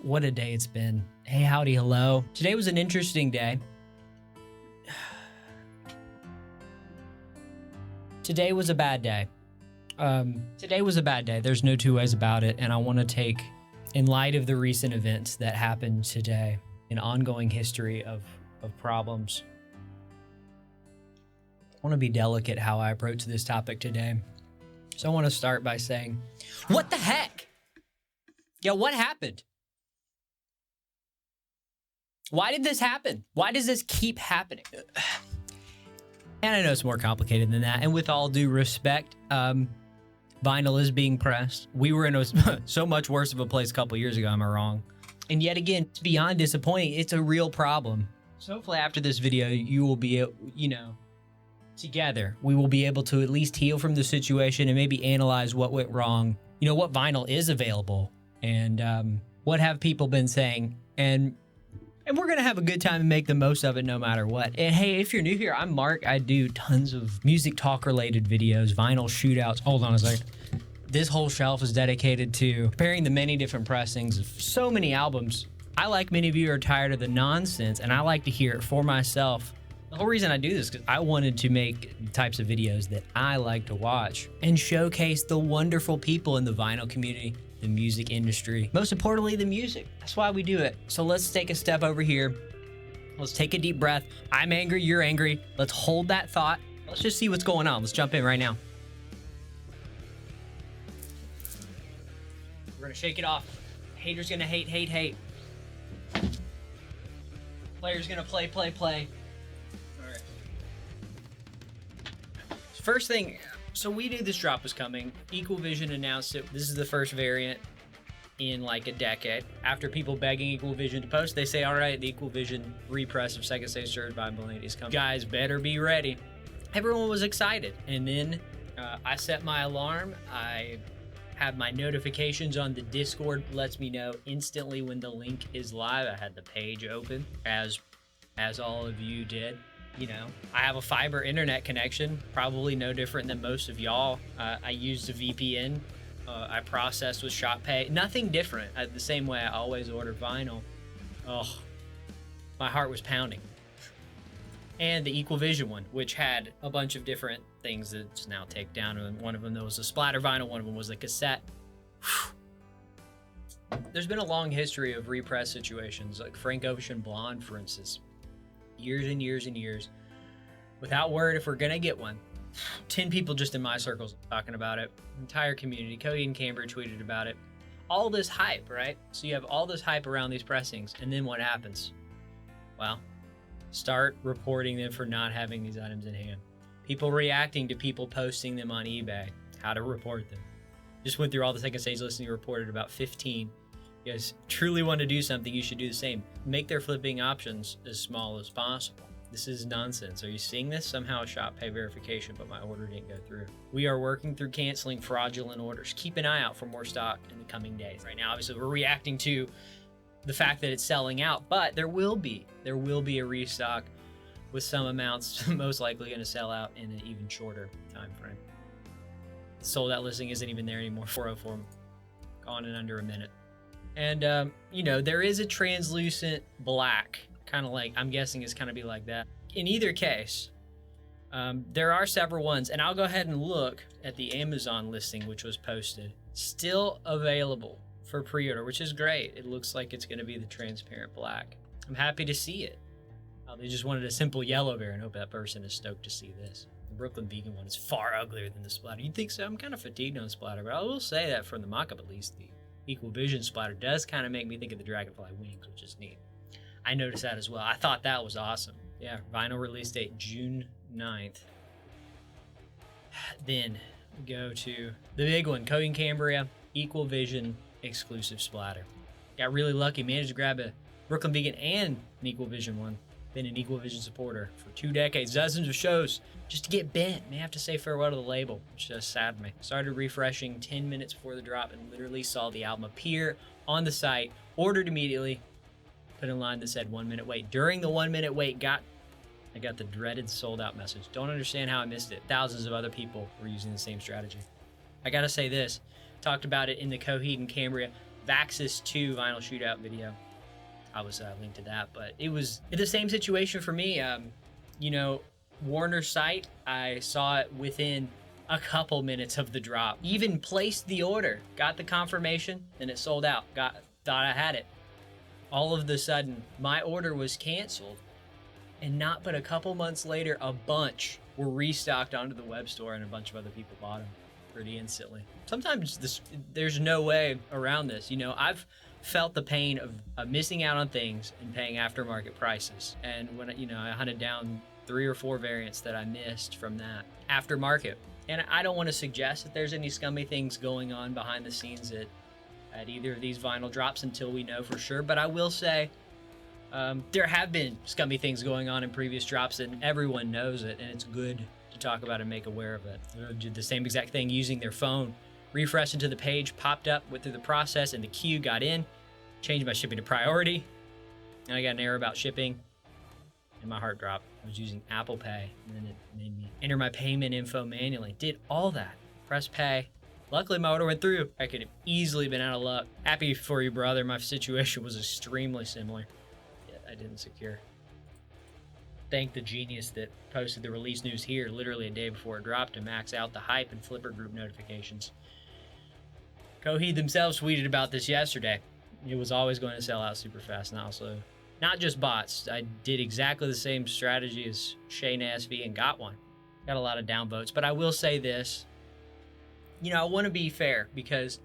What a day it's been. Hey, howdy, hello. Today was an interesting day. Today was a bad day. Today was a bad day. There's no two ways about it. And I want to take, in light of the recent events that happened today, an ongoing history of problems, I want to be delicate how I approach this topic today. So I want to start by saying, what the heck? Yo, what happened? Why did this happen? Why does this keep happening? And I know it's more complicated than that. And with all due respect, vinyl is being pressed. We were in so much worse of a place a couple years ago, am I wrong? And yet again, it's beyond disappointing. It's a real problem. So hopefully after this video, you will be, together, we will be able to at least heal from the situation and maybe analyze what went wrong. You know, what vinyl is available and what have people been saying. And we're going to have a good time and make the most of it no matter what. And hey, if you're new here, I'm Mark. I do tons of music talk related videos, vinyl shootouts. Hold on a second. This whole shelf is dedicated to comparing the many different pressings of so many albums. I, like many of you, are tired of the nonsense and I like to hear it for myself. The whole reason I do this is because I wanted to make the types of videos that I like to watch and showcase the wonderful people in the vinyl community, the music industry, most importantly, the music. That's why we do it. So let's take a step over here. Let's take a deep breath. I'm angry, you're angry. Let's hold that thought. Let's just see what's going on. Let's jump in right now. We're gonna shake it off. Haters gonna hate, hate, hate. Players gonna play, play, play. All right. First thing, so we knew this drop was coming. Equal Vision announced it. This is the first variant in like a decade. After people begging Equal Vision to post, they say, all right, the Equal Vision repress of Second Stage Turbine Blade is coming. Guys, better be ready. Everyone was excited. And then I set my alarm. I have my notifications on the Discord, lets me know instantly when the link is live. I had the page open, as all of you did. You know, I have a fiber internet connection, probably no different than most of y'all. I used a VPN. I processed with ShopPay. Nothing different. The same way I always order vinyl. Oh, my heart was pounding. And the Equal Vision one, which had a bunch of different things that's now take down. And one of them, there was a splatter vinyl. One of them was a cassette. There's been a long history of repress situations, like Frank Ocean Blonde, for instance. Years and years and years without word if we're gonna get one. 10 people just in my circles talking about it. Entire community. Coheed and Cambria tweeted about it. All this hype, right? So you have all this hype around these pressings, and then what happens? Well, start reporting them for not having these items in hand. People reacting to people posting them on eBay. How to report them. Just went through all the Second Stage listing, reported about 15. You guys truly want to do something, you should do the same. Make their flipping options as small as possible. This is nonsense. Are you seeing this? Somehow a shop pay verification, but my order didn't go through. We are working through canceling fraudulent orders. Keep an eye out for more stock in the coming days. Right now, obviously, we're reacting to the fact that it's selling out, but there will be a restock with some amounts most likely going to sell out in an even shorter time frame. The sold out listing isn't even there anymore. 404, gone in under a minute. And, there is a translucent black, kind of like, I'm guessing it's kind of be like that. In either case, there are several ones, and I'll go ahead and look at the Amazon listing, which was posted. Still available for pre-order, which is great. It looks like it's going to be the transparent black. I'm happy to see it. They just wanted a simple yellow variant. Hope that person is stoked to see this. The Brooklyn Vegan one is far uglier than the splatter. You'd think so? I'm kind of fatigued on splatter, but I will say that from the mock-up at least, the Equal Vision splatter does kind of make me think of the Dragonfly wings, which is neat. I noticed that as well. I thought that was awesome. Yeah, vinyl release date June 9th. Then we go to the big one, Coheed and Cambria, Equal Vision exclusive splatter. Got really lucky, managed to grab a Brooklyn Vegan and an Equal Vision one. Been an Equal Vision supporter for 2 decades, dozens of shows, just to get bent. May have to say farewell to the label, which just saddened me. Started refreshing 10 minutes before the drop and literally saw the album appear on the site, ordered immediately, put in line that said 1 minute wait. During the 1 minute wait, I got the dreaded sold out message. Don't understand how I missed it. Thousands of other people were using the same strategy. I gotta say this, talked about it in the Coheed and Cambria Vaxxus 2 vinyl shootout video. I was linked to that, but it was the same situation for me. You know, Warner's site, I saw it within a couple minutes of the drop. Even placed the order, got the confirmation, and it sold out. Thought I had it. All of the sudden, my order was canceled, and not but a couple months later, a bunch were restocked onto the web store, and a bunch of other people bought them pretty instantly. Sometimes there's no way around this. You know, I've felt the pain of missing out on things and paying aftermarket prices. And when I hunted down 3 or 4 variants that I missed from that aftermarket. And I don't want to suggest that there's any scummy things going on behind the scenes at either of these vinyl drops until we know for sure. But I will say there have been scummy things going on in previous drops, and everyone knows it, and it's good to talk about and make aware of it. They did the same exact thing using their phone, refreshed into the page, popped up, went through the process, and the queue got in, changed my shipping to priority, and I got an error about shipping, and my heart dropped. I was using Apple Pay, and then it made me enter my payment info manually. Did all that. Press pay. Luckily, my order went through. I could have easily been out of luck. Happy for you, brother. My situation was extremely similar. Yet I didn't secure. Thank the genius that posted the release news here literally a day before it dropped to max out the hype and Flipper group notifications. Coheed themselves tweeted about this yesterday. It was always going to sell out super fast, and also not just bots. I did exactly the same strategy as Shane SV and got one. Got a lot of downvotes, but I will say this. You know, I want to be fair because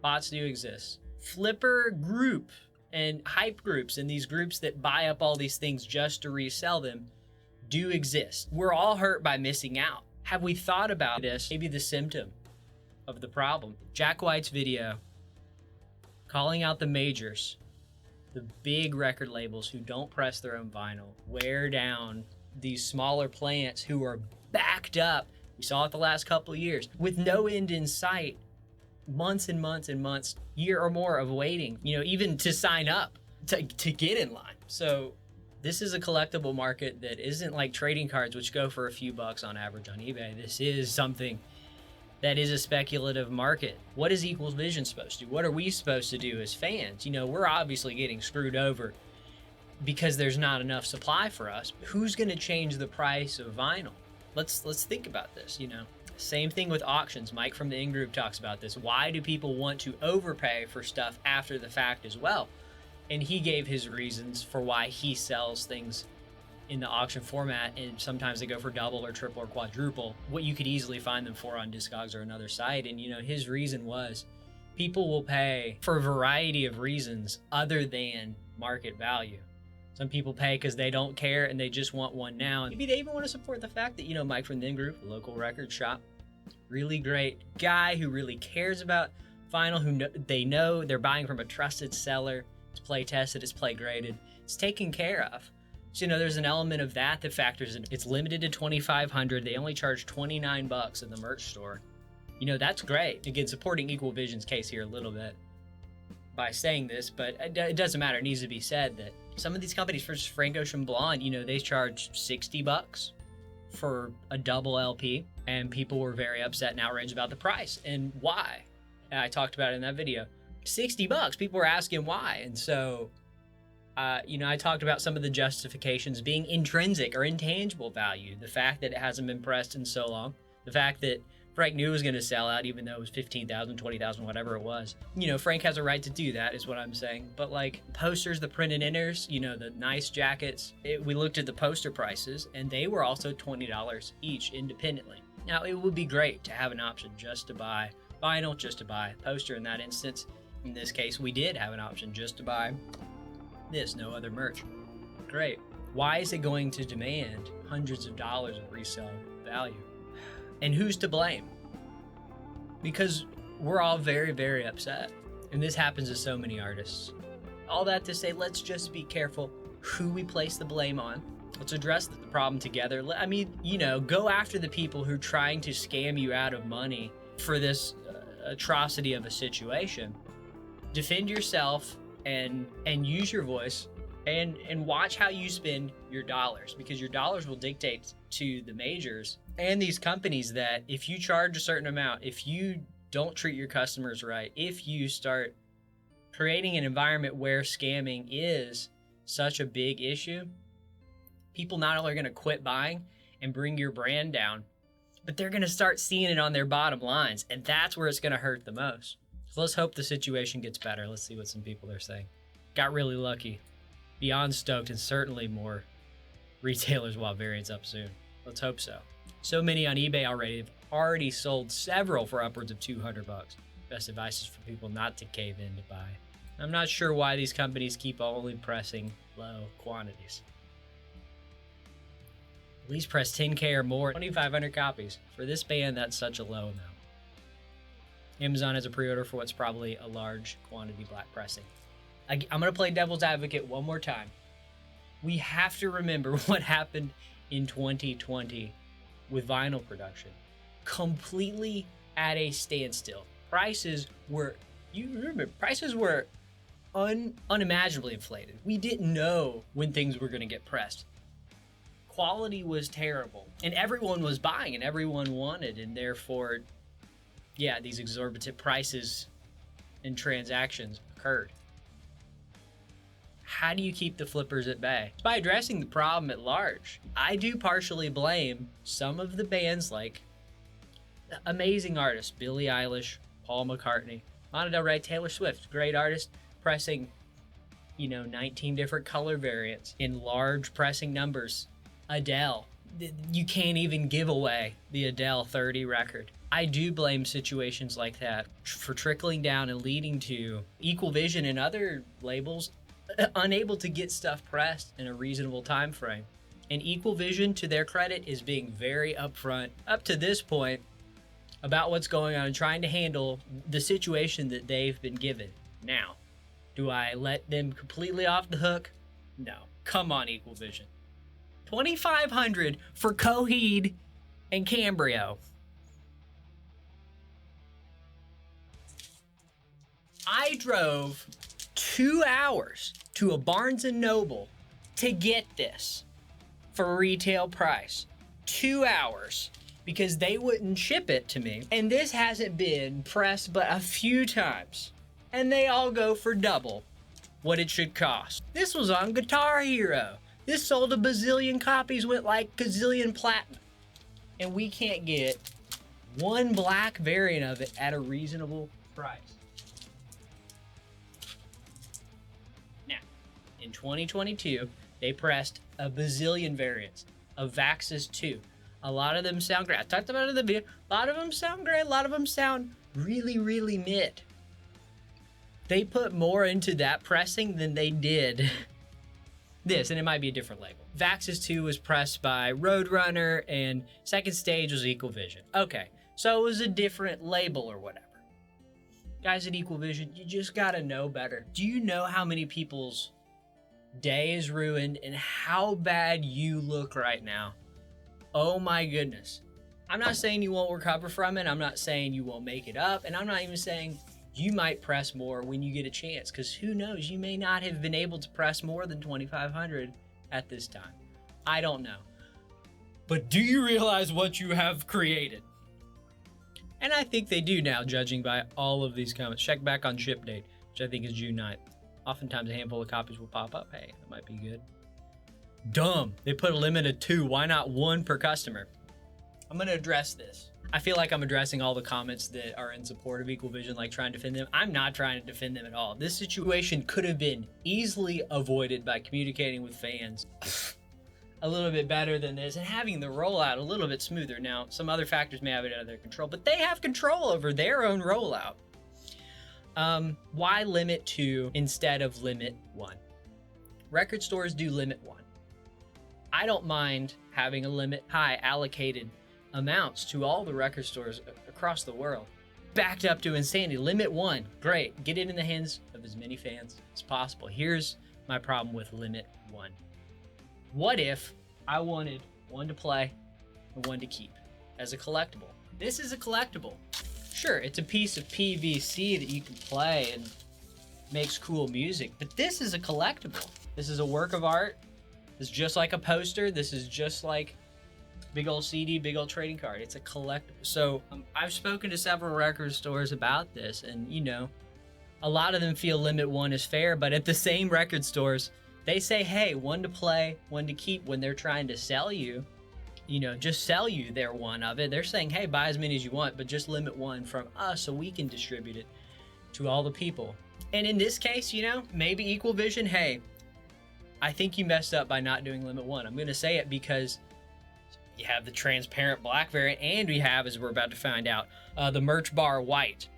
bots do exist. Flipper group and hype groups and these groups that buy up all these things just to resell them do exist. We're all hurt by missing out. Have we thought about this? Maybe the symptom of the problem. Jack White's video calling out the majors, the big record labels who don't press their own vinyl, wear down these smaller plants who are backed up. We saw it the last couple of years with no end in sight, months and months and months, year or more of waiting, you know, even to sign up to get in line. So this is a collectible market that isn't like trading cards, which go for a few bucks on average on eBay. This is something that is a speculative market. What is Equals Vision supposed to do? What are we supposed to do as fans? You know, we're obviously getting screwed over because there's not enough supply for us. Who's going to change the price of vinyl? Let's think about this, you know. Same thing with auctions. Mike from the in-group talks about this. Why do people want to overpay for stuff after the fact as well? And he gave his reasons for why he sells things in the auction format, and sometimes they go for double or triple or quadruple what you could easily find them for on Discogs or another site. And you know, his reason was people will pay for a variety of reasons other than market value. Some people pay because they don't care and they just want one now. And maybe they even want to support the fact that, you know, Mike from the in-group, the local record shop, really great guy who really cares about vinyl, who they know they're buying from a trusted seller. It's play tested, it's play graded, it's taken care of. So, you know, there's an element of that factors in. It's limited to 2,500. They only charge $29 at the merch store. You know, that's great. Again, supporting Equal Vision's case here a little bit by saying this, but it doesn't matter. It needs to be said that some of these companies, for Frank Ocean Blonde, you know, they charge $60 for a double LP, and people were very upset and outraged about the price. And why? And I talked about it in that video. $60. People were asking why. And so, you know, I talked about some of the justifications being intrinsic or intangible value. The fact that it hasn't been pressed in so long. The fact that Frank knew it was going to sell out, even though it was 15,000, 20,000, whatever it was. You know, Frank has a right to do that, is what I'm saying. But like posters, the printed inners, you know, the nice jackets, we looked at the poster prices, and they were also $20 each independently. Now, it would be great to have an option just to buy vinyl, just to buy a poster in that instance. In this case, we did have an option just to buy this, no other merch. Great. Why is it going to demand hundreds of dollars of resale value? And who's to blame? Because we're all very, very upset. And this happens to so many artists. All that to say, let's just be careful who we place the blame on. Let's address the problem together. I mean, you know, go after the people who are trying to scam you out of money for this atrocity of a situation. Defend yourself and use your voice and watch how you spend your dollars, because your dollars will dictate to the majors and these companies that if you charge a certain amount, if you don't treat your customers right, if you start creating an environment where scamming is such a big issue, people not only are going to quit buying and bring your brand down, but they're going to start seeing it on their bottom lines, and that's where it's going to hurt the most. So let's hope the situation gets better. Let's see what some people are saying. Got really lucky. Beyond stoked, and certainly more retailers will have variants up soon. Let's hope so. So many on eBay already have already sold several for upwards of $200. Best advice is for people not to cave in to buy. I'm not sure why these companies keep only pressing low quantities. At least press 10K or more, 2,500 copies. For this band, that's such a low amount. Amazon has a pre-order for what's probably a large quantity black pressing. I'm going to play devil's advocate one more time. We have to remember what happened in 2020 with vinyl production. Completely at a standstill. Prices were unimaginably inflated. We didn't know when things were going to get pressed. Quality was terrible, and everyone was buying and everyone wanted, and therefore, yeah, these exorbitant prices and transactions occurred. How do you keep the flippers at bay? By addressing the problem at large. I do partially blame some of the bands like amazing artists, Billie Eilish, Paul McCartney, Lana Del Rey, Taylor Swift, great artist, pressing, 19 different color variants in large pressing numbers. Adele, you can't even give away the Adele 30 record. I do blame situations like that for trickling down and leading to Equal Vision and other labels unable to get stuff pressed in a reasonable time frame. And Equal Vision, to their credit, is being very upfront up to this point about what's going on and trying to handle the situation that they've been given. Now, do I let them completely off the hook? No. Come on, Equal Vision. $2,500 for Coheed and Cambria. I drove 2 hours to a Barnes & Noble to get this for retail price. 2 hours because they wouldn't ship it to me. And this hasn't been pressed but a few times. And they all go for double what it should cost. This was on Guitar Hero. This sold a bazillion copies, went like gazillion platinum. And we can't get one black variant of it at a reasonable price. Now, in 2022, they pressed a bazillion variants of Vaxxas 2. A lot of them sound great. I talked about it in the video. A lot of them sound great. A lot of them sound really, really mid. They put more into that pressing than they did this, and it might be a different label. Vaxxas 2 was pressed by Roadrunner, and Second Stage was Equal Vision. Okay, so it was a different label or whatever. Guys at Equal Vision, you just gotta know better. Do you know how many people's day is ruined and how bad you look right now? Oh my goodness. I'm not saying you won't recover from it. I'm not saying you won't make it up, and I'm not even saying you might press more when you get a chance, because who knows, you may not have been able to press more than 2,500 at this time. I don't know. But do you realize what you have created? And I think they do now, judging by all of these comments. Check back on ship date, which I think is June 9th. Oftentimes a handful of copies will pop up. Hey, that might be good. Dumb. They put a limit of 2. Why not 1 per customer? I'm going to address this. I feel like I'm addressing all the comments that are in support of Equal Vision, like trying to defend them. I'm not trying to defend them at all. This situation could have been easily avoided by communicating with fans a little bit better than this and having the rollout a little bit smoother. Now, some other factors may have it out of their control, but they have control over their own rollout. Why limit 2 instead of limit 1? Record stores do limit 1. I don't mind having a limit high allocated amounts to all the record stores across the world. Backed up to insanity. Limit 1. Great. Get it in the hands of as many fans as possible. Here's my problem with limit 1. What if I wanted 1 to play and 1 to keep as a collectible? This is a collectible. Sure, it's a piece of PVC that you can play and makes cool music, but this is a collectible. This is a work of art. This is just like a poster. This is just like big old CD, big old trading card. It's a collectible. So I've spoken to several record stores about this, and A lot of them feel limit one is fair, but at the same record stores, they say, hey, one to play, one to keep when they're trying to sell you, just sell you their one of it. They're saying, hey, buy as many as you want, but just limit one from us so we can distribute it to all the people. And in this case, maybe Equal Vision, hey, I think you messed up by not doing limit one. I'm going to say it because you have the transparent black variant, and we have, as we're about to find out, the merch bar white.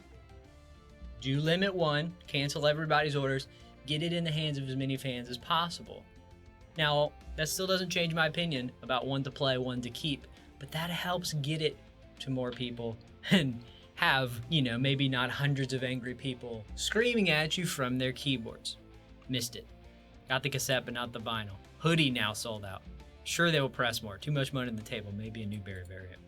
Do limit one, cancel everybody's orders, get it in the hands of as many fans as possible. Now, that still doesn't change my opinion about one to play, one to keep, but that helps get it to more people and have, maybe not hundreds of angry people screaming at you from their keyboards. Missed it. Got the cassette, but not the vinyl. Hoodie now sold out. Sure, they will press more. Too much money on the table. Maybe a Newberry variant.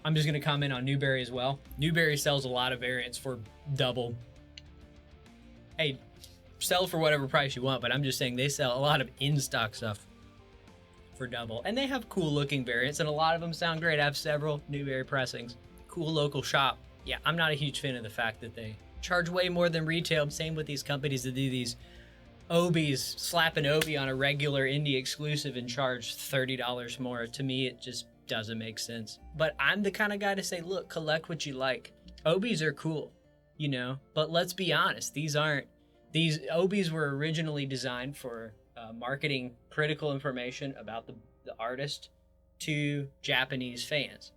I'm just going to comment on Newberry as well. Newberry sells a lot of variants for double. Hey, sell for whatever price you want, but I'm just saying they sell a lot of in-stock stuff for double. And they have cool looking variants, and a lot of them sound great. I have several Newberry pressings. Cool local shop. Yeah, I'm not a huge fan of the fact that they charge way more than retail. Same with these companies that do these Obies, slap an Obie on a regular indie exclusive and charge $30 more. To me, it just doesn't make sense. But I'm the kind of guy to say, look, collect what you like. Obies are cool, but let's be honest. These Obies were originally designed for marketing critical information about the artist to Japanese fans.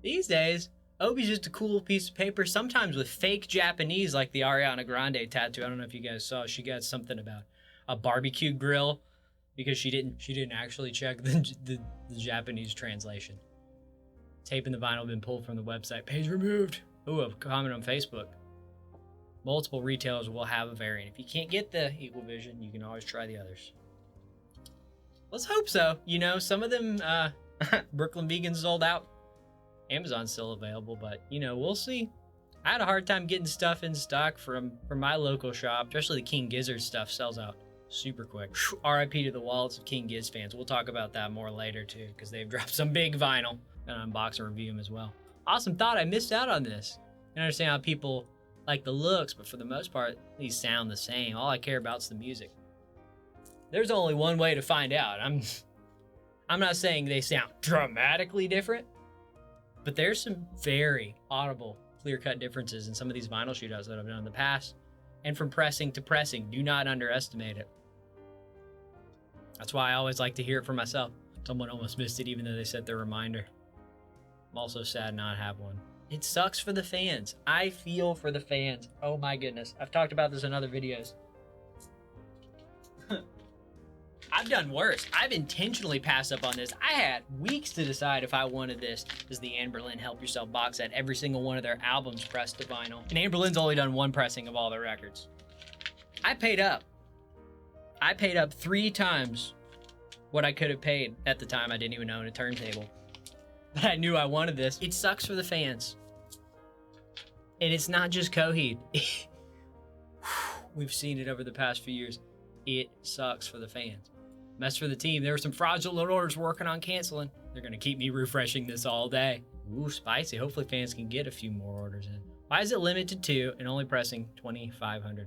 These days, Obi's just a cool piece of paper, sometimes with fake Japanese, like the Ariana Grande tattoo. I don't know if you guys saw. She got something about a barbecue grill because she didn't actually check the Japanese translation. Tape and the vinyl have been pulled from the website. Page removed. Ooh, a comment on Facebook. Multiple retailers will have a variant. If you can't get the Equal Vision, you can always try the others. Let's hope so. Some of them, Brooklyn Vegans sold out. Amazon's still available, but we'll see. I had a hard time getting stuff in stock from my local shop, especially the King Gizzard stuff sells out super quick. RIP to the wallets of King Giz fans. We'll talk about that more later too, because they've dropped some big vinyl and unbox and review them as well. Awesome thought. I missed out on this. I understand how people like the looks, but for the most part, these sound the same. All I care about is the music. There's only one way to find out. I'm not saying they sound dramatically different, but there's some very audible, clear-cut differences in some of these vinyl shootouts that I've done in the past. And from pressing to pressing, do not underestimate it. That's why I always like to hear it for myself. Someone almost missed it even though they set their reminder. I'm also sad not to have one. It sucks for the fans. I feel for the fans. Oh my goodness. I've talked about this in other videos. I've done worse. I've intentionally passed up on this. I had weeks to decide if I wanted this. This is the Anberlin Help Yourself box set. Every single one of their albums pressed to vinyl. And Anberlin's only done one pressing of all their records. I paid up. I paid up 3 times what I could have paid. At the time, I didn't even own a turntable. But I knew I wanted this. It sucks for the fans. And it's not just Coheed. We've seen it over the past few years. It sucks for the fans. Mess for the team. There were some fraudulent orders working on canceling. They're going to keep me refreshing this all day. Ooh, spicy. Hopefully fans can get a few more orders in. Why is it limited to 2 and only pressing 2,500?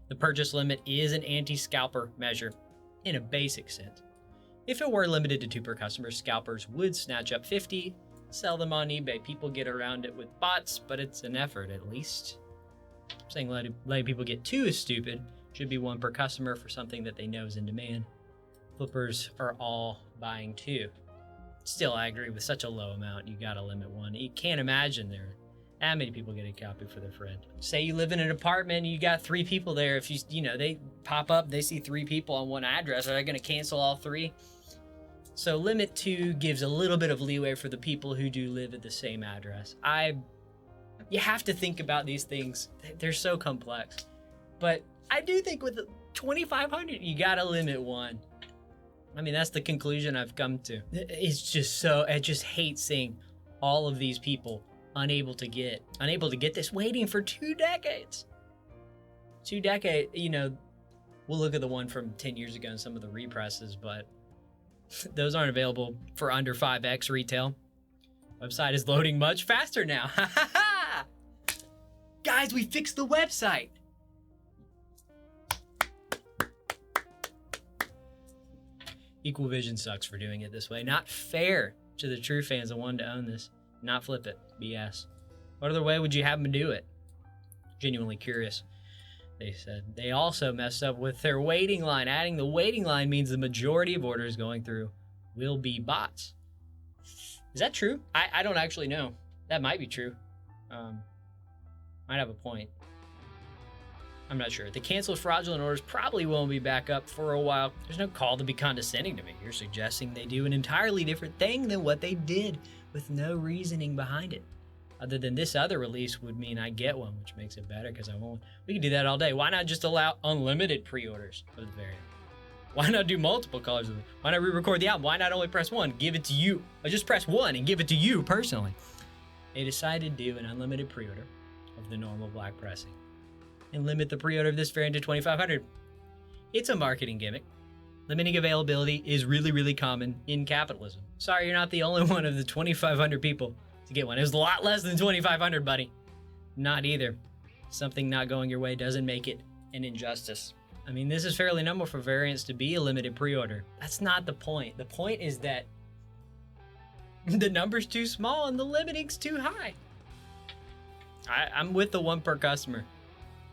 The purchase limit is an anti-scalper measure in a basic sense. If it were limited to 2 per customer, scalpers would snatch up 50, sell them on eBay. People get around it with bots, but it's an effort at least. I'm saying letting people get 2 is stupid. Should be 1 per customer for something that they know is in demand. Flippers are all buying 2. Still, I agree with such a low amount. You gotta limit 1. You can't imagine there that many people get a copy for their friend. Say you live in an apartment and you got 3 people there. If they pop up, they see 3 people on one address. Are they gonna cancel all 3? So limit 2 gives a little bit of leeway for the people who do live at the same address. You have to think about these things. They're so complex. But I do think with 2,500, you gotta limit 1. I mean, that's the conclusion I've come to. It's just I just hate seeing all of these people unable to get this, waiting for 2 decades. 2 decades, we'll look at the one from 10 years ago and some of the represses, but those aren't available for under 5x retail. Website is loading much faster now. Guys, we fixed the website. Equal Vision sucks for doing it this way. Not fair to the true fans that wanted to own this. Not flip it. BS. What other way would you have them do it? Genuinely curious. They said they also messed up with their waiting line. Adding the waiting line means the majority of orders going through will be bots. Is that true? I don't actually know. That might be true. Might have a point. I'm not sure. The canceled fraudulent orders probably won't be back up for a while. There's no call to be condescending to me. You're suggesting they do an entirely different thing than what they did with no reasoning behind it. Other than this other release would mean I get one, which makes it better because I won't. We can do that all day. Why not just allow unlimited pre-orders of the variant? Why not do multiple colors of it? Why not re-record the album? Why not only press one? Give it to you. Or just press one and give it to you personally. They decided to do an unlimited pre-order of the normal black pressing and limit the pre-order of this variant to 2,500. It's a marketing gimmick. Limiting availability is really, really common in capitalism. Sorry, you're not the only one of the 2,500 people to get one. It was a lot less than 2,500, buddy. Not either. Something not going your way doesn't make it an injustice. I mean, this is fairly normal for variants to be a limited pre-order. That's not the point. The point is that the number's too small and the limiting's too high. I'm with the one per customer.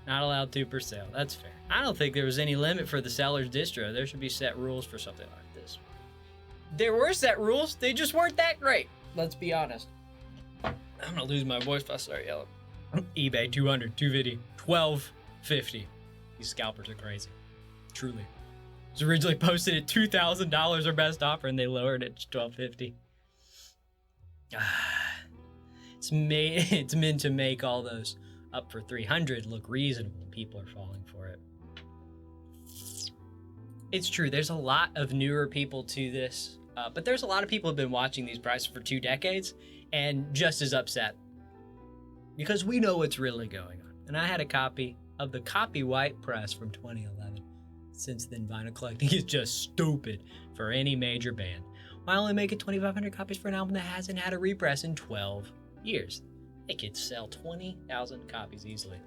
Not allowed two per sale. That's fair. I don't think there was any limit for the seller's distro. There should be set rules for something like this. There were set rules. They just weren't that great. Let's be honest. I'm gonna lose my voice if I start yelling. eBay 200, 250, 1250. These scalpers are crazy. Truly. It was originally posted at $2,000 or best offer, and they lowered it to $1,250. It's meant to make all those up for 300 look reasonable. People are falling for it. It's true. There's a lot of newer people to this, but there's a lot of people who've been watching these prices for 2 decades and just as upset because we know what's really going on. And I had a copy of the copy white press from 2011. Since then, vinyl collecting is just stupid for any major band. Why only make it 2,500 copies for an album that hasn't had a repress in 12 years? They could sell 20,000 copies easily.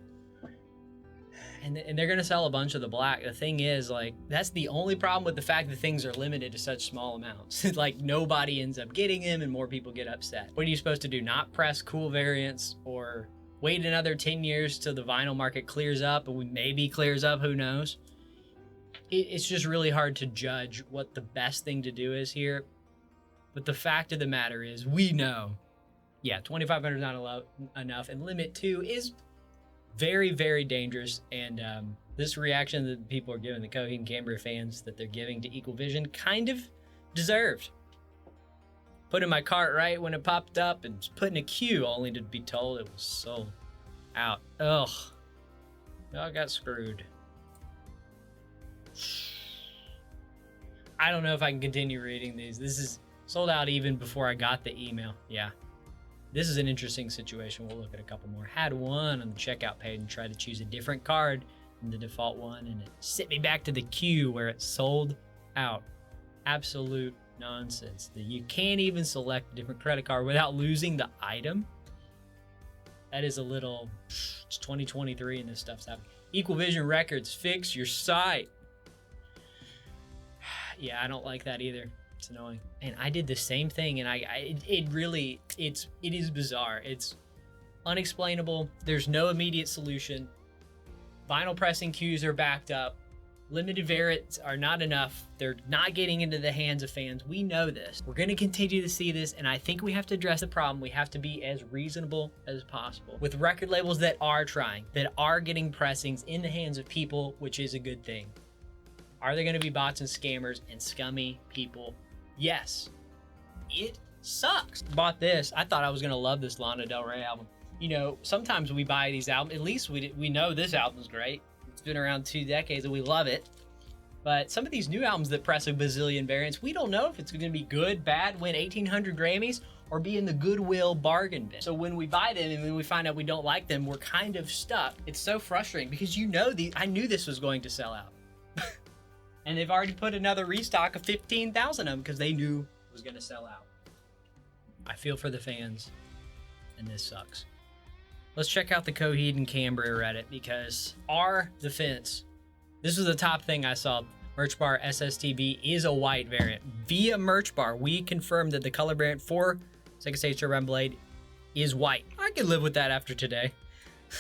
And they're going to sell a bunch of the black. The thing is, like, that's the only problem with the fact that things are limited to such small amounts. Like, nobody ends up getting them and more people get upset. What are you supposed to do? Not press cool variants or wait another 10 years till the vinyl market clears up and maybe clears up, who knows? It's just really hard to judge what the best thing to do is here. But the fact of the matter is, we know, yeah, 2,500 is not enough, and limit 2 is very, very dangerous. And this reaction that people are giving, the Coheed and Cambria fans, that they're giving to Equal Vision, kind of deserved. Put in my cart right when it popped up and was put in a queue, only to be told it was sold out. Ugh. Y'all got screwed. I don't know if I can continue reading these. This is sold out even before I got the email. Yeah. This is an interesting situation. We'll look at a couple more. Had one on the checkout page and tried to choose a different card than the default one, and it sent me back to the queue where it sold out. Absolute nonsense. You can't even select a different credit card without losing the item. That is a little... It's 2023 and this stuff's happening. Equal Vision Records, fix your site. Yeah, I don't like that either. It's annoying. And I did the same thing, and it is bizarre. It's unexplainable. There's no immediate solution. Vinyl pressing queues are backed up. Limited variants are not enough. They're not getting into the hands of fans. We know this. We're going to continue to see this, and I think we have to address the problem. We have to be as reasonable as possible with record labels that are trying, that are getting pressings in the hands of people, which is a good thing. Are there going to be bots and scammers and scummy people? Yes. It sucks. Bought this. I thought I was going to love this Lana Del Rey album. You know, sometimes we buy these albums. At least we know this album's great. It's been around 2 decades and we love it. But some of these new albums that press a bazillion variants, we don't know if it's going to be good, bad, win 1,800 Grammys, or be in the Goodwill bargain bin. So when we buy them and when we find out we don't like them, we're kind of stuck. It's so frustrating because I knew this was going to sell out. And they've already put another restock of 15,000 of them because they knew it was going to sell out. I feel for the fans, and this sucks. Let's check out the Coheed and Cambria Reddit because TheFence, this was the top thing I saw. Merch Bar SSTB is a white variant. Via Merch Bar, we confirmed that the color variant for Second Stage Turbine Blade is white. I could live with that after today.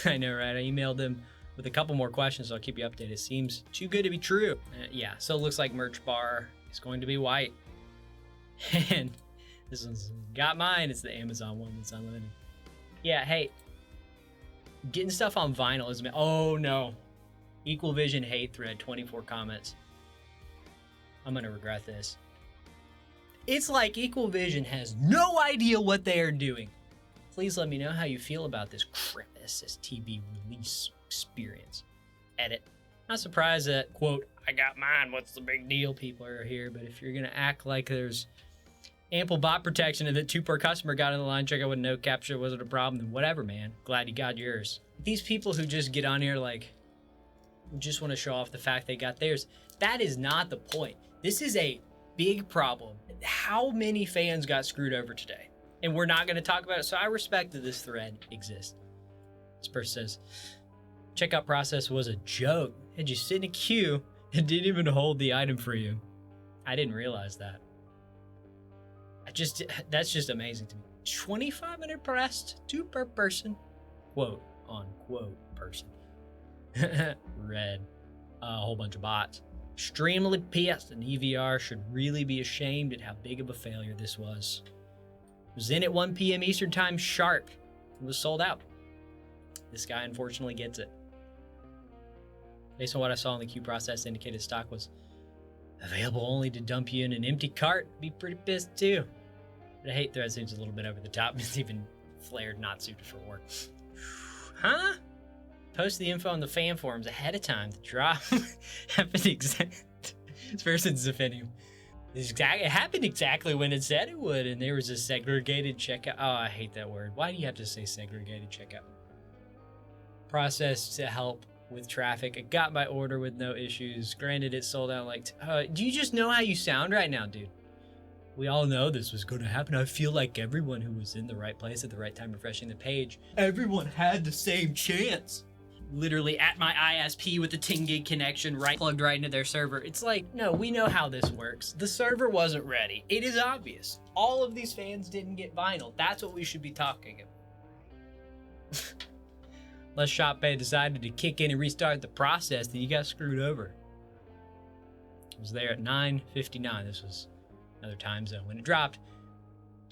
I know, right? I emailed them with a couple more questions, so I'll keep you updated. It seems too good to be true. Yeah, so it looks like Merch Bar is going to be white. And this one's got mine. It's the Amazon one that's unlimited. Yeah, hey, getting stuff on vinyl is... Oh, no. Equal Vision hate thread, 24 comments. I'm going to regret this. It's like Equal Vision has no idea what they are doing. Please let me know how you feel about this crap SSTB release experience. Edit. Not surprised that, quote, I got mine, what's the big deal, people are here. But if you're going to act like there's ample bot protection and that 2 per customer got in the line, check out with no capture wasn't a problem, then whatever, man. Glad you got yours. These people who just get on here like, just want to show off the fact they got theirs, that is not the point. This is a big problem. How many fans got screwed over today? And we're not going to talk about it, so I respect that this thread exists. This person says, checkout process was a joke. Had you sit in a queue and didn't even hold the item for you. I didn't realize that. That's just amazing to me. 2,500 pressed, 2 per person. Quote, unquote, person. Red. A whole bunch of bots. Extremely pissed, and EVR should really be ashamed at how big of a failure this was. It was in at 1 p.m. Eastern Time sharp. It was sold out. This guy unfortunately gets it. Based on what I saw in the queue process, indicated stock was available only to dump you in an empty cart. Be pretty pissed too. The hate thread seems a little bit over the top. It's even flared, not suited for work. Huh? Post the info on the fan forums ahead of time. The drop happened exact. This person's defending him. It happened exactly when it said it would, and there was a segregated checkout. Oh, I hate that word. Why do you have to say segregated checkout? Process to help with traffic. I got my order with no issues. Granted, it sold out like... do you just know how you sound right now, dude? We all know this was going to happen. I feel like everyone who was in the right place at the right time refreshing the page, everyone had the same chance. Literally at my ISP with a 10 gig connection plugged right into their server. It's like, no, we know how this works. The server wasn't ready. It is obvious. All of these fans didn't get vinyl. That's what we should be talking about. Unless ShopPay decided to kick in and restart the process, then you got screwed over. It was there at 9:59. This was another time zone when it dropped.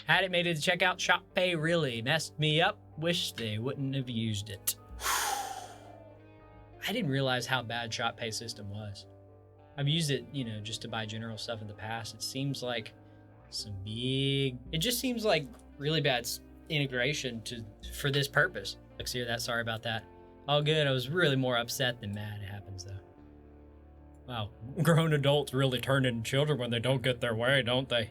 Had it made it to checkout, ShopPay really messed me up. Wish they wouldn't have used it. I didn't realize how bad ShopPay system was. I've used it, just to buy general stuff in the past. It seems like it just seems like really bad integration for this purpose. Looks here, sorry about that. All good. I was really more upset than mad. It happens though. Wow, grown adults really turn into children when they don't get their way, don't they?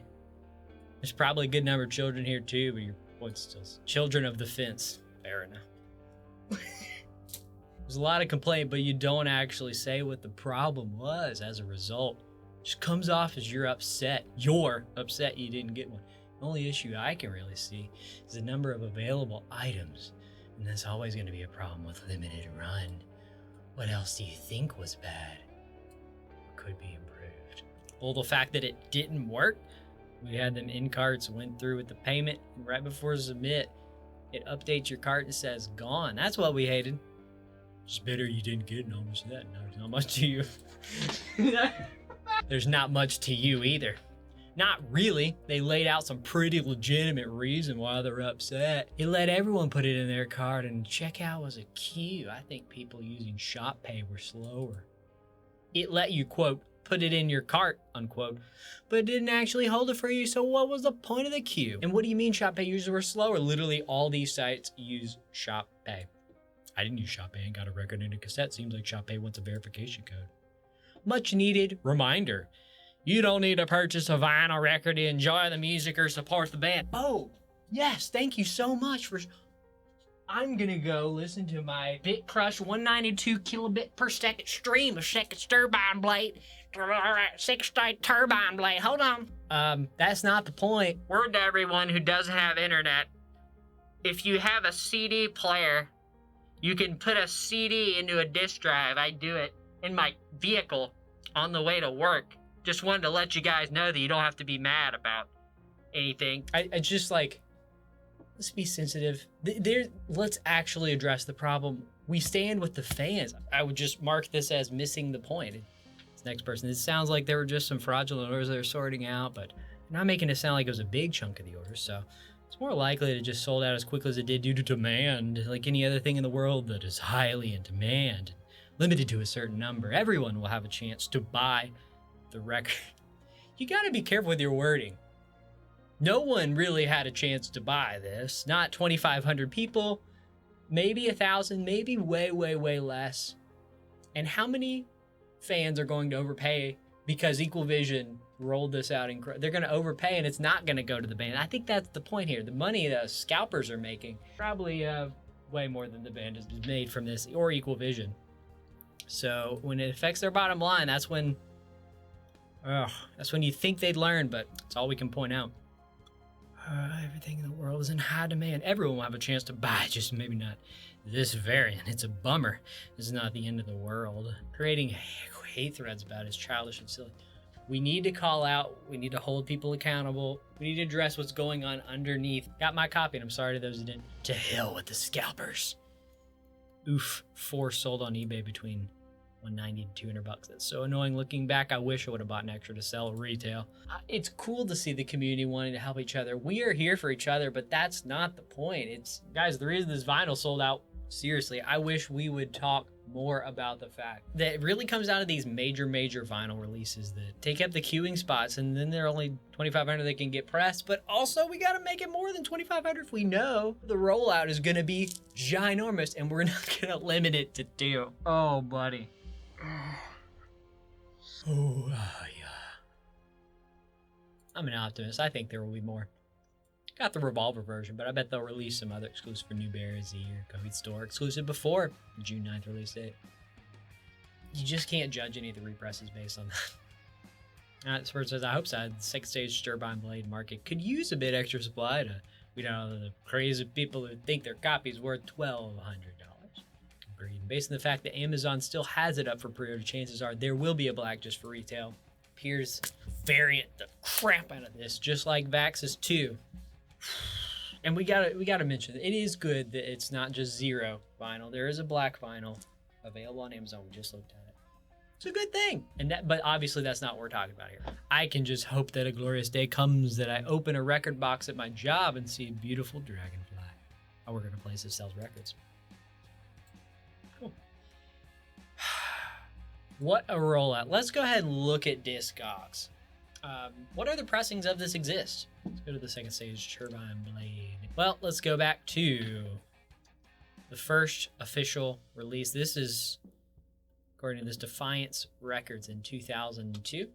There's probably a good number of children here too, but your point's still children of TheFence. Fair enough. There's a lot of complaint, but you don't actually say what the problem was as a result. It just comes off as you're upset. You're upset you didn't get one. The only issue I can really see is the number of available items. And that's always going to be a problem with limited run. What else do you think was bad? Could be improved. Well, the fact that it didn't work, we had them in carts, went through with the payment, and right before submit, it updates your cart and says gone. That's what we hated. Just better you didn't get it, almost that. No, there's not much to you. There's not much to you either. Not really. They laid out some pretty legitimate reason why they're upset. It let everyone put it in their cart, and checkout was a queue. I think people using ShopPay were slower. It let you, quote, put it in your cart, unquote, but it didn't actually hold it for you, so what was the point of the queue? And what do you mean ShopPay users were slower? Literally all these sites use ShopPay. I didn't use ShopPay and got a record in a cassette. Seems like ShopPay wants a verification code. Much needed reminder. You don't need to purchase a vinyl record to enjoy the music or support the band. Oh, yes, thank you so much for... I'm gonna go listen to my Bit Crush 192 kilobit per second stream of Second Turbine Blade. Second Stage Turbine Blade. Hold on. That's not the point. Word to everyone who doesn't have internet. If you have a CD player, you can put a CD into a disk drive. I do it in my vehicle. on the way to work. Just wanted to let you guys know that you don't have to be mad about anything. I just like, let's be sensitive. Let's actually address the problem. We stand with the fans. I would just mark this as missing the point. This next person, it sounds like there were just some fraudulent orders they're sorting out, but they're not making it sound like it was a big chunk of the orders, so it's more likely to just sold out as quickly as it did due to demand, like any other thing in the world that is highly in demand, limited to a certain number. Everyone will have a chance to buy the record. You gotta be careful with your wording. No one really had a chance to buy this. Not 2,500 people, maybe 1,000, maybe way, way, way less. And how many fans are going to overpay because Equal Vision rolled this out? They're going to overpay, and it's not going to go to the band. I think that's the point here. The money the scalpers are making, probably way more than the band has made from this, or Equal Vision. So when it affects their bottom line, that's when you think they'd learn, but it's all we can point out. Everything in the world is in high demand. Everyone will have a chance to buy, just maybe not this variant. It's a bummer. This is not the end of the world. Creating hate threads about it is childish and silly. We need to call out. We need to hold people accountable. We need to address what's going on underneath. Got my copy, and I'm sorry to those who didn't. To hell with the scalpers. Oof. 4 sold on eBay between $190 to $200. That's so annoying. Looking back, I wish I would have bought an extra to sell retail. It's cool to see the community wanting to help each other. We are here for each other, but that's not the point. Guys, the reason this vinyl sold out, seriously, I wish we would talk more about the fact that it really comes down to these major vinyl releases that take up the queuing spots, and then there are only 2,500 that can get pressed. But also, we got to make it more than 2,500 if we know the rollout is going to be ginormous, and we're not going to limit it to 2. Oh, buddy. Yeah. I'm an optimist. I think there will be more. Got the Revolver version, but I bet they'll release some other exclusive for Newberry Z or Coheed Store exclusive before the June 9th release date. You just can't judge any of the represses based on that. Spurs says, I hope so. The Second Stage Turbine Blade market could use a bit extra supply to weed out the crazy people who think their copy is worth $1,200. Based on the fact that Amazon still has it up for pre-order, chances are there will be a black just for retail. Appears variant the crap out of this, just like Vaxxus 2. And we gotta mention, it is good that it's not just 0 vinyl. There is a black vinyl available on Amazon. We just looked at it. It's a good thing. But obviously that's not what we're talking about here. I can just hope that a glorious day comes that I open a record box at my job and see a beautiful dragonfly. I work at a place that sells records. What a rollout. Let's go ahead and look at Discogs. What other pressings of this exist? Let's go to the Second Stage Turbine Blade. Well, let's go back to the first official release. This is, according to this, Defiance Records in 2002.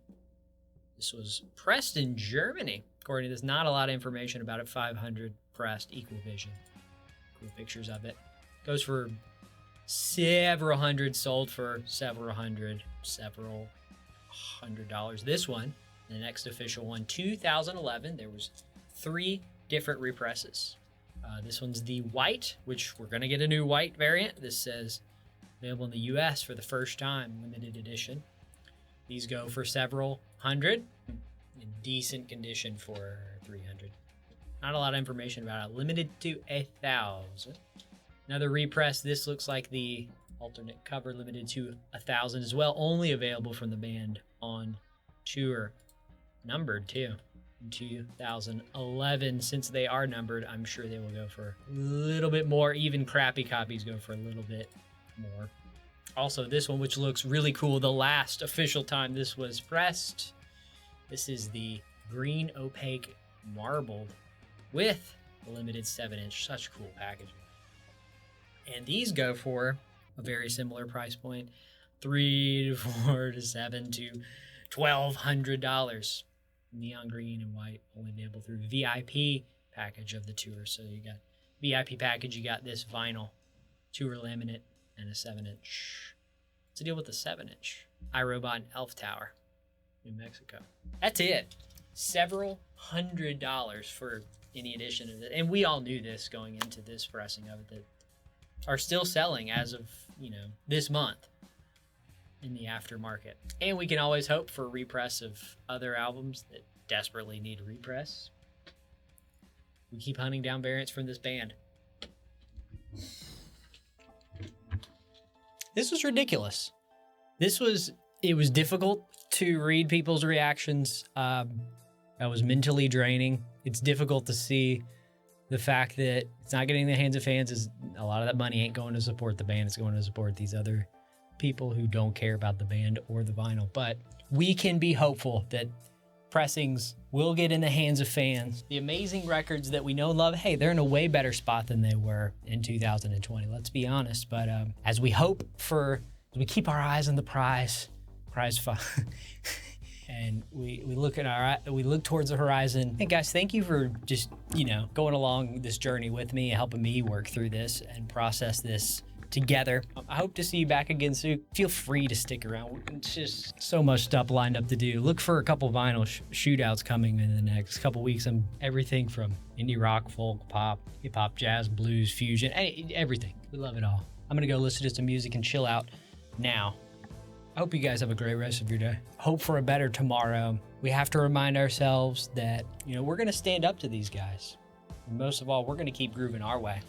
This was pressed in Germany. According to this, not a lot of information about it. 500 pressed, Equal Vision. Cool pictures of it. Goes for several hundred, sold for several hundred dollars. This one, the next official one, 2011, there was 3 different represses. This one's the white, which we're going to get a new white variant. This says available in the US for the first time, limited edition. These go for several hundred, in decent condition for 300. Not a lot of information about it. Limited to 1,000. Another repress. This looks like the alternate cover, limited to 1,000 as well. Only available from the band on tour. Numbered too. In 2011. Since they are numbered, I'm sure they will go for a little bit more. Even crappy copies go for a little bit more. Also, this one, which looks really cool. The last official time this was pressed. This is the green opaque marbled with a limited 7-inch. Such cool packaging. And these go for a very similar price point, $3 to $4 to $7 to $1,200. Neon green and white, only available through VIP package of the tour. So you got VIP package, you got this vinyl, tour laminate, and a 7-inch. What's the deal with the 7-inch? iRobot and Elf Tower, New Mexico. That's it. Several $100s for any edition of it. And we all knew this going into this pressing of it, that are still selling as of, this month. in the aftermarket. And we can always hope for a repress of other albums that desperately need a repress. We keep hunting down variants from this band. This was ridiculous. It was difficult to read people's reactions. That was mentally draining. It's difficult to see the fact that it's not getting in the hands of fans. Is a lot of that money ain't going to support the band. It's going to support these other people who don't care about the band or the vinyl. But we can be hopeful that pressings will get in the hands of fans. The amazing records that we know and love, hey, they're in a way better spot than they were in 2020. Let's be honest. But as we keep our eyes on the prize and we look towards the horizon. Hey guys, thank you for just, going along this journey with me, helping me work through this and process this together. I hope to see you back again soon. Feel free to stick around. It's just so much stuff lined up to do. Look for a couple vinyl shootouts coming in the next couple weeks. Everything from indie rock, folk, pop, hip hop, jazz, blues, fusion, everything. We love it all. I'm gonna go listen to some music and chill out now. I hope you guys have a great rest of your day. Hope for a better tomorrow. We have to remind ourselves that, we're gonna stand up to these guys. And most of all, we're gonna keep grooving our way.